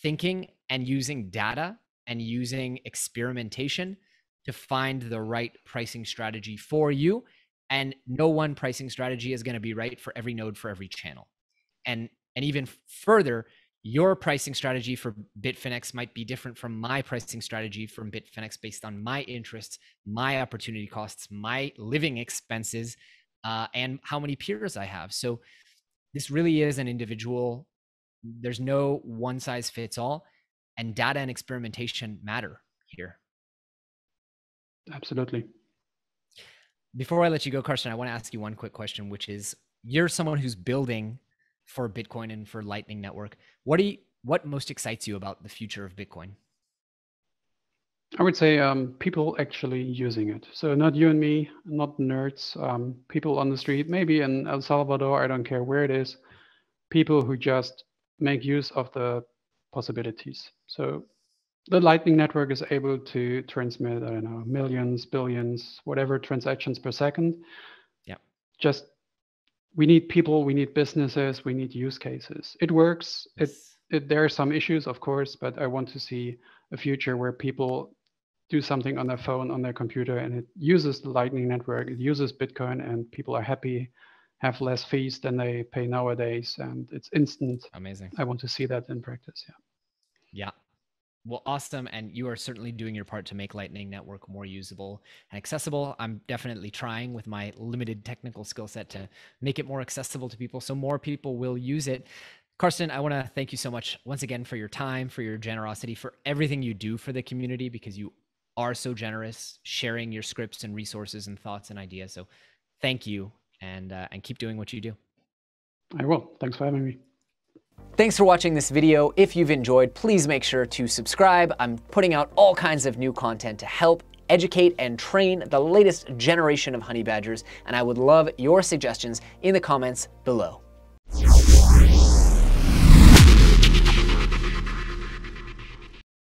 Speaker 1: thinking and using data and using experimentation to find the right pricing strategy for you. And no one pricing strategy is going to be right for every node, for every channel. And even further, your pricing strategy for Bitfinex might be different from my pricing strategy from Bitfinex based on my interests, my opportunity costs, my living expenses, and how many peers I have. So this really is an individual. There's no one size fits all, and data and experimentation matter here.
Speaker 2: Absolutely.
Speaker 1: Before I let you go, Carsten, I want to ask you one quick question, which is, you're someone who's building for Bitcoin and for Lightning Network. What most excites you about the future of Bitcoin?
Speaker 2: I would say people actually using it. So not you and me, not nerds, people on the street, maybe in El Salvador, I don't care where it is, people who just make use of the possibilities. So the Lightning Network is able to transmit, I don't know, millions, billions, whatever transactions per second.
Speaker 1: Yeah.
Speaker 2: Just, we need people, we need businesses, we need use cases. It works.
Speaker 1: Yes.
Speaker 2: There are some issues, of course, but I want to see a future where people do something on their phone, on their computer, and it uses the Lightning Network, it uses Bitcoin, and people are happy, have less fees than they pay nowadays, and it's instant.
Speaker 1: Amazing.
Speaker 2: I want to see that in practice. Yeah.
Speaker 1: Yeah. Well, awesome. And you are certainly doing your part to make Lightning Network more usable and accessible. I'm definitely trying with my limited technical skill set to make it more accessible to people so more people will use it. Carsten, I want to thank you so much once again for your time, for your generosity, for everything you do for the community, because you are so generous sharing your scripts and resources and thoughts and ideas. So thank you, and keep doing what you do.
Speaker 2: I will. Thanks for having me.
Speaker 1: Thanks for watching this video. If you've enjoyed, please make sure to subscribe. I'm putting out all kinds of new content to help educate and train the latest generation of honey badgers, and I would love your suggestions in the comments below.